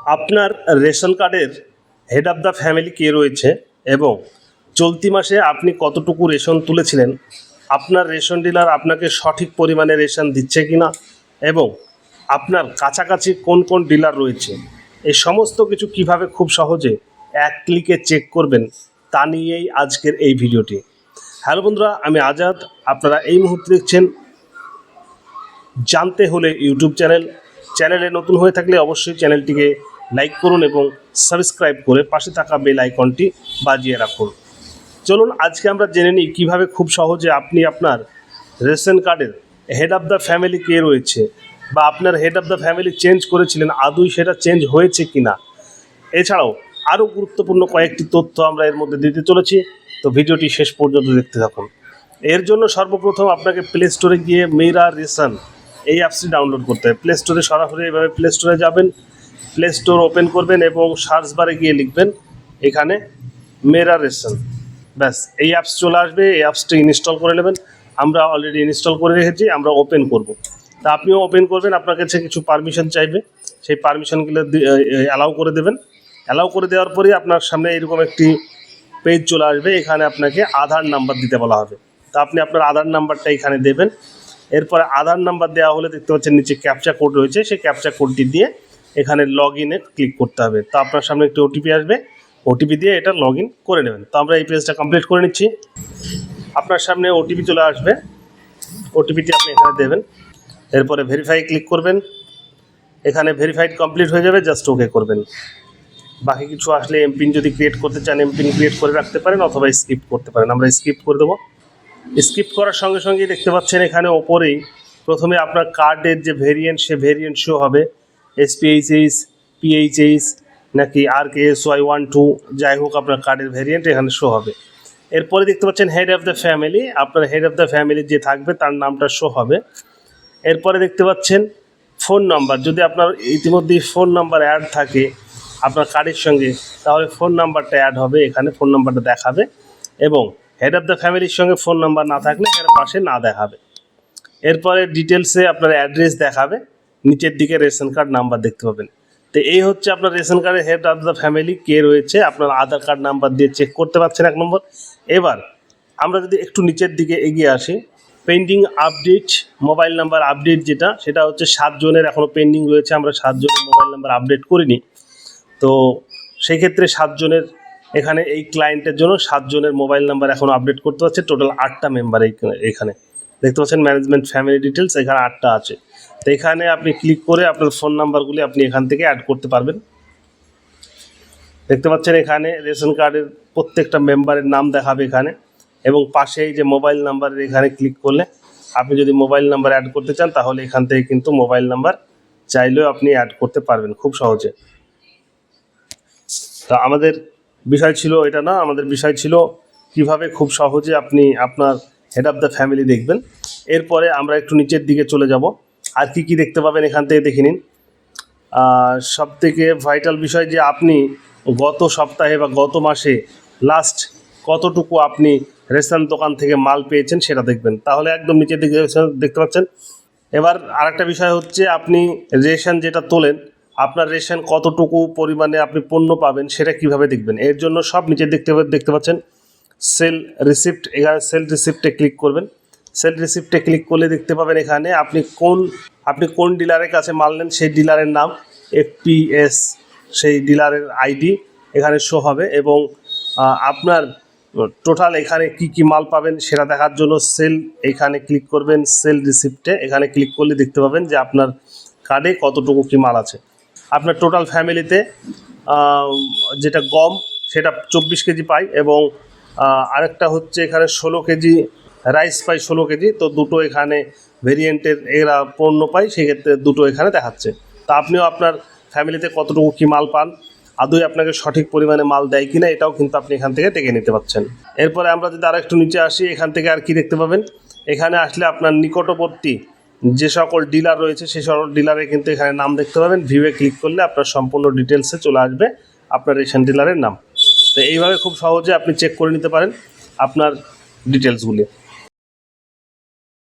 আপনার রেশন কার্ডের head of the family কে রয়েছে এবং চলতি মাসে আপনি কতটুকু রেশন তুলেছিলেন, আপনার রেশন ডিলার আপনাকে সঠিক পরিমাণে রেশন দিচ্ছে কি না এবং আপনার কাছাকাছি কোন কোন ডিলার রয়েছে, এই সমস্ত কিছু কিভাবে খুব সহজে এক ক্লিকে চেক করবেন তা নিয়েই আজকের এই ভিডিওটি। হ্যালো বন্ধুরা, আমি আজাদ। আপনারা এই মুহূর্তে দেখছেন জানতে হলে ইউটিউব চ্যানেলে নতুন হয়ে থাকলে অবশ্যই চ্যানেলটিকে লাইক করুন এবং সাবস্ক্রাইব করে পাশে থাকা বেল আইকনটি বাজিয়ে রাখুন। চলুন আজকে আমরা জেনে নিই কীভাবে খুব সহজে আপনি আপনার রেশন কার্ডের হেড অফ দ্য ফ্যামিলি কে রয়েছে বা আপনার head of the family change করেছিলেন, আদৌ সেটা চেঞ্জ হয়েছে কি না। এছাড়াও আরও গুরুত্বপূর্ণ কয়েকটি তথ্য আমরা এর মধ্যে দিতে চলেছি, তো ভিডিওটি শেষ পর্যন্ত দেখতে থাকুন। এর জন্য সর্বপ্রথম আপনাকে প্লে স্টোরে গিয়ে মেরা রেশন এই অ্যাপসটি ডাউনলোড করতে হবে। প্লে স্টোরে সরাসরি এভাবে প্লে স্টোরে যাবেন, প্লে স্টোর ওপেন করবেন এবং সার্চ বারে গিয়ে লিখবেন এখানে মেরা রেশন, ব্যাস এই অ্যাপস চলে আসবে। এই অ্যাপসটি ইনস্টল করে নেবেন। আমরা অলরেডি ইনস্টল করে রেখেছি, আমরা ওপেন করব। তা আপনিও ওপেন করবেন, আপনার কাছে কিছু পারমিশন চাইবে, সেই পারমিশনগুলো অ্যালাউ করে দেবেন। অ্যালাউ করে দেওয়ার পরেই আপনার সামনে এরকম একটি পেজ চলে আসবে, এখানে আপনাকে আধার নাম্বার দিতে বলা হবে। তা আপনি আপনার আধার নাম্বারটা এখানে দেবেন। এরপরে আধার নাম্বার দেওয়া হলে দেখতে পাচ্ছেন নিচে ক্যাপচা কোড রয়েছে, সেই ক্যাপচা কোডটি দিয়ে এখানে লগ ইনে ক্লিক করতে হবে। তো আপনার সামনে একটি ওটিপি আসবে, ওটিপি দিয়ে এটা লগ ইন করে নেবেন। তো আমরা এই পেজটা কমপ্লিট করে নিচ্ছি। আপনার সামনে ওটিপি চলে আসবে, ওটিপিটি আপনি এখানে দেবেন। এরপরে ভেরিফাই ক্লিক করবেন, এখানে ভেরিফাইড কমপ্লিট হয়ে যাবে, জাস্ট ওকে করবেন। বাকি কিছু আসলে এমপিন যদি ক্রিয়েট করতে চান এমপিন ক্রিয়েট করে রাখতে পারেন অথবা স্কিপ করতে পারেন। আমরা স্কিপ করে দেবো। স্কিপ করার সঙ্গে সঙ্গেই দেখতে পাচ্ছেন এখানে ওপরেই প্রথমে আপনার কার্ডের যে ভেরিয়েন্ট, সে ভেরিয়েন্ট শো হবে, এসপিএইচএইচ, পিএইচএইচ নাকি RKSY 1-2, যাই হোক আপনার কার্ডের ভেরিয়েন্ট এখানে শো হবে। এরপরে দেখতে পাচ্ছেন হেড অফ দ্য ফ্যামিলি, আপনার হেড অফ দ্য ফ্যামিলি যে থাকবে তার নামটা শো হবে। এরপরে দেখতে পাচ্ছেন ফোন নাম্বার, যদি আপনার ইতিমধ্যেই ফোন নাম্বার অ্যাড থাকে আপনার কার্ডের সঙ্গে, তাহলে ফোন নাম্বারটা অ্যাড হবে, এখানে ফোন নাম্বারটা দেখাবে। এবং হেড অফ দ্য ফ্যামিলির সঙ্গে ফোন নাম্বার না থাকলে এখানে পাশে না দেখাবে। এরপরে ডিটেলসে আপনার অ্যাড্রেস দেখাবে, নিচের দিকে রেশন কার্ড নাম্বার দেখতে পাবেন। তো এই হচ্ছে আপনার রেশন কার্ডের হেড অফ দ্য ফ্যামিলি কে রয়েছে, আপনার আধার কার্ড নাম্বার দিয়ে চেক করতে পারছেন 1 নম্বর। এবার আমরা যদি একটু নিচের দিকে এগিয়ে আসি, pending update mobile number update যেটা, সেটা হচ্ছে 7 জনের এখনও পেন্ডিং রয়েছে। আমরা 7 জনের মোবাইল নাম্বার আপডেট করিনি, তো সেই ক্ষেত্রে 7 জনের এখানে এই ক্লায়েন্টের জন্য 7 জনের মোবাইল নাম্বার এখন আপডেট করতে হচ্ছে। টোটাল 8টা মেম্বার এখানে দেখতে পাচ্ছেন। ম্যানেজমেন্ট ফ্যামিলি ডিটেলস এখানে 8টা আছে। তো এখানে আপনি ক্লিক করে আপনার ফোন নাম্বারগুলি আপনি এখান থেকে অ্যাড করতে পারবেন। দেখতে পাচ্ছেন এখানে রেশন কার্ডের প্রত্যেকটা মেম্বারের নাম দেখাবে এখানে, এবং পাশেই যে মোবাইল নাম্বারের এখানে ক্লিক করলে আপনি যদি মোবাইল নাম্বার অ্যাড করতে চান তাহলে এখান থেকে কিন্তু মোবাইল নাম্বার চাইলেও আপনি অ্যাড করতে পারবেন খুব সহজে। তা আমাদের বিষয় ছিল এটা না, আমাদের বিষয় ছিল কিভাবে খুব সহজে আপনি আপনার হেড অফ দ্য ফ্যামিলি দেখবেন। এরপরে আমরা একটু নিচের দিকে চলে যাব, আর কি কি দেখতে পাবেন এখান থেকে দেখে নিন। সবথেকে ভাইটাল বিষয় যে আপনি গত সপ্তাহে বা গত মাসে লাস্ট কতটুকু আপনি রেশন দোকান থেকে মাল পেয়েছেন সেটা দেখবেন, তাহলে একদম নিচের দিকে দেখতে পাচ্ছেন। এবার আরেকটা বিষয় হচ্ছে আপনি রেশন যেটা তোলেন, আপনার রেশন কতটুকু পরিমাণে আপনি পণ্য পাবেন সেটা কিভাবে দেখবেন। এর জন্য সব নিচে দেখতে পাচ্ছেন সেল রিসিপ্ট, এখানে সেল রিসিপ্টে ক্লিক করবেন। সেল রিসিপ্টে ক্লিক করলে দেখতে পাবেন এখানে আপনি কোন ডিলারের কাছে মাল নেন সেই ডিলারের নাম, FPS সেই ডিলারের আইডি এখানে শো হবে, এবং আপনার টোটাল এখানে কি মাল পাবেন সেটা দেখার জন্য সেল এখানে ক্লিক করবেন। সেল রিসিপ্টে এখানে ক্লিক করলে দেখতে পাবেন যে আপনার কার্ডে কতটুকু কি মাল আছে। আপনার টোটাল ফ্যামিলিতে যেটা গম সেটা 24 কেজি পাই, এবং আরেকটা হচ্ছে এখানে 16 কেজি রাইস পাই, 16 কেজি। তো দুটো এখানে ভেরিয়েন্টের এরা পণ্য পাই, সেক্ষেত্রে দুটো এখানে দেখাচ্ছে। তা আপনিও আপনার ফ্যামিলিতে কতটুকু কী মাল পান, আদৌ আপনাকে সঠিক পরিমাণে মাল দেয় কিনা, এটাও কিন্তু আপনি এখান থেকে দেখে নিতে পারছেন। এরপরে আমরা যদি আরেকটু নিচে আসি, এখান থেকে আর কি দেখতে পাবেন, এখানে আসলে আপনার নিকটবর্তী যে সকল ডিলার রয়েছে সেই সকল ডিলারের কিন্তু এখানে নাম দেখতে পাবেন। ভিউয়ে ক্লিক করলে আপনার সম্পূর্ণ ডিটেলসে চলে আসবে আপনার রেশন ডিলারের নাম। তো এইভাবে খুব সহজে আপনি চেক করে নিতে পারেন আপনার ডিটেলসগুলি।